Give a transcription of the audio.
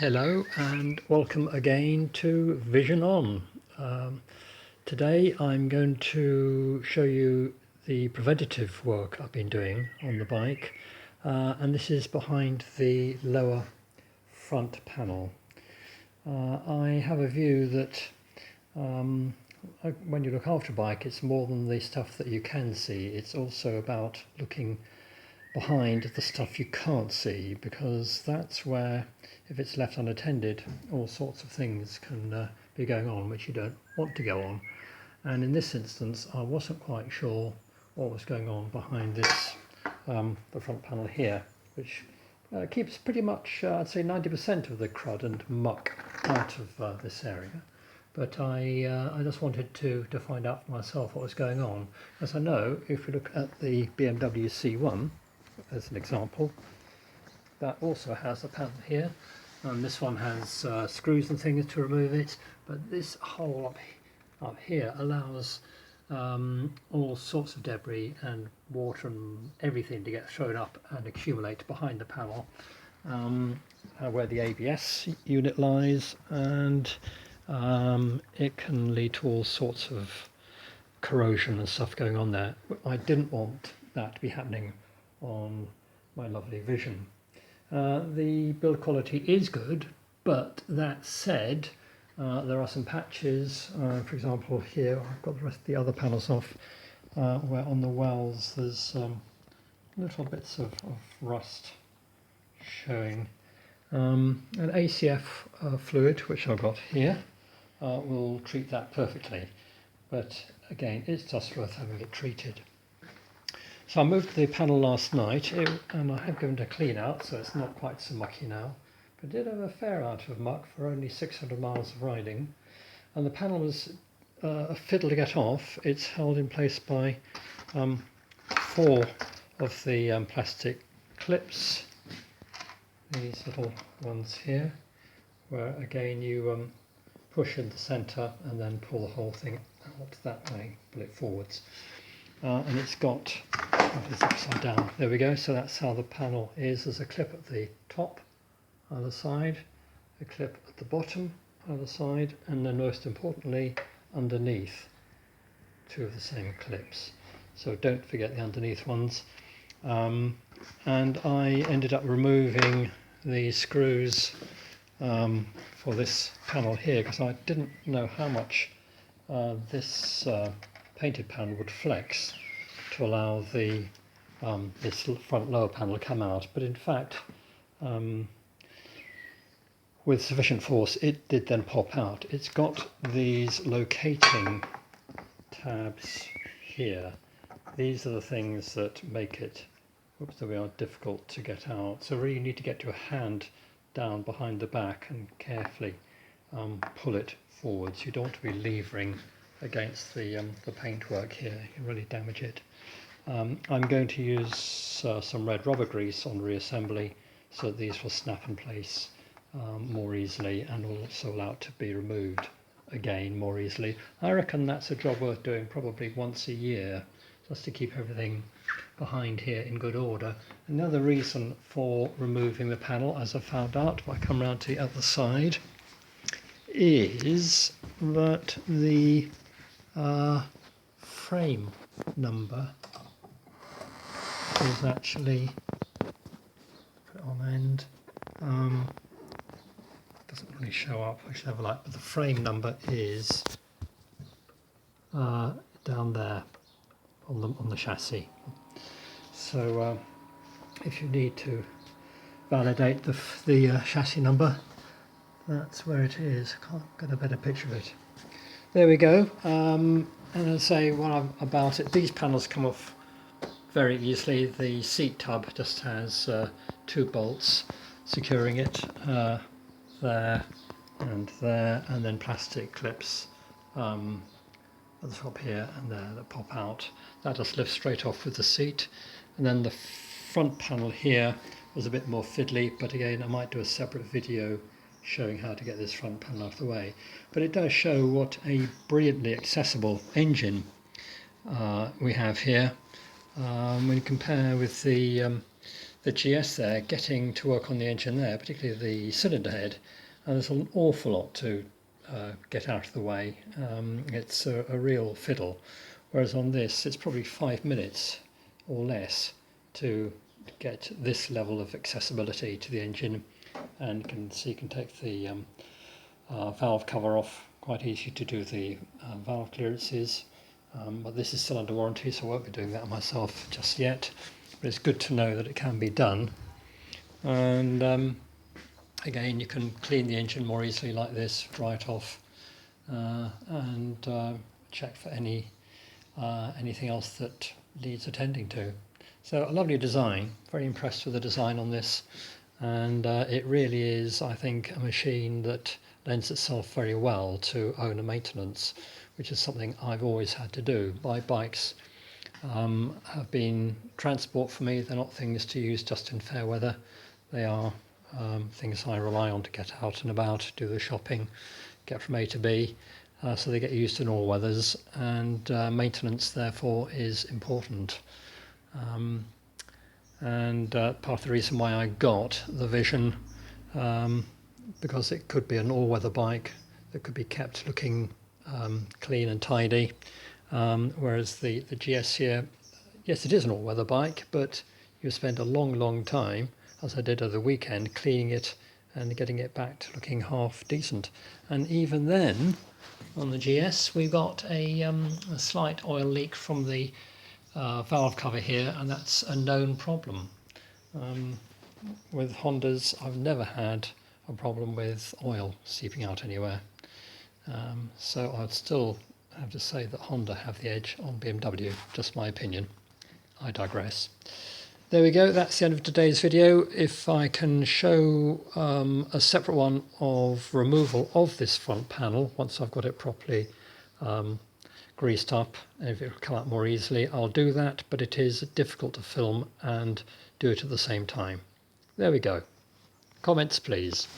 Hello and welcome again to Vision On. Today I'm going to show you the preventative work I've been doing on the bike, and this is behind the lower front panel. I have a view that when you look after a bike, it's more than the stuff that you can see. It's also about looking behind the stuff you can't see, because that's where, if it's left unattended, all sorts of things can be going on which you don't want to go on. And in this instance I wasn't quite sure what was going on behind this the front panel here, which keeps pretty much I'd say 90% of the crud and muck out of this area. But I just wanted to find out for myself what was going on, as I know if we look at the BMW C1 as an example, that also has a panel here, and this one has screws and things to remove it, but this hole up here allows all sorts of debris and water and everything to get thrown up and accumulate behind the panel, where the ABS unit lies, and it can lead to all sorts of corrosion and stuff going on there. I didn't want that to be happening on my lovely Vision. The build quality is good, but that said, there are some patches. For example, here I've got the rest of the other panels off, where on the wells there's little bits of rust showing. An ACF fluid, which I've got here, will treat that perfectly, but again it's just worth having it treated. So I moved the panel last night, and I have given it a clean out, so it's not quite so mucky now. But I did have a fair amount of muck for only 600 miles of riding. And the panel was a fiddle to get off. It's held in place by 4 of the plastic clips, these little ones here, where again you push in the centre and then pull the whole thing out that way, pull it forwards. And it's got, it's upside down, there we go, so that's how the panel is. There's a clip at the top either side, a clip at the bottom either side, and then most importantly underneath, 2 of the same clips, so don't forget the underneath ones. And I ended up removing the screws for this panel here, because I didn't know how much this painted panel would flex to allow the this front lower panel to come out, but in fact with sufficient force it did then pop out. It's got these locating tabs here. These are the things that make it, oops, there we are, difficult to get out. So really you need to get your hand down behind the back and carefully pull it forwards. You don't want to be levering against the paintwork here, you can really damage it. I'm going to use some red rubber grease on reassembly so that these will snap in place more easily, and will also allow it to be removed again more easily. I reckon that's a job worth doing probably once a year, just to keep everything behind here in good order. Another reason for removing the panel, as I found out if I come round to the other side, is that the frame number is actually, put it on end, doesn't really show up, I should have a light, but the frame number is down there on the chassis. So if you need to validate the chassis number, that's where it is. Can't get a better picture of it. There we go. And I'll say what about it. These panels come off very easily. The seat tub just has 2 bolts securing it, there, and then plastic clips at the top here and there that pop out. That just lifts straight off with the seat. And then the front panel here was a bit more fiddly, but again I might do a separate video showing how to get this front panel out of the way. But it does show what a brilliantly accessible engine we have here. When you compare with the the GS there getting to work on the engine there, particularly the cylinder head, and there's an awful lot to get out of the way. It's a real fiddle, whereas on this it's probably 5 minutes or less to get this level of accessibility to the engine, and you can take the valve cover off. Quite easy to do the valve clearances, but this is still under warranty, so I won't be doing that myself just yet, but it's good to know that it can be done. And again, you can clean the engine more easily like this, dry it off, and check for anything else that needs attending to. So a lovely design, very impressed with the design on this, and it really is, I think, a machine that lends itself very well to owner maintenance, which is something I've always had to do. My bikes have been transport for me. They're not things to use just in fair weather. They are things I rely on to get out and about, do the shopping, get from A to B, so they get used in all weathers, and maintenance therefore is important. Part of the reason why I got the Vision, because it could be an all-weather bike that could be kept looking clean and tidy, whereas the GS here, yes, it is an all-weather bike, but you spend a long time, as I did over the weekend, cleaning it and getting it back to looking half decent. And even then, on the GS, we got a slight oil leak from the valve cover here, and that's a known problem. With Hondas, I've never had a problem with oil seeping out anywhere. So I'd still have to say that Honda have the edge on BMW, just my opinion. I digress. There we go, that's the end of today's video. If I can show a separate one of removal of this front panel, once I've got it properly greased up, and if it will come out more easily, I'll do that, but it is difficult to film and do it at the same time. There we go. Comments, please.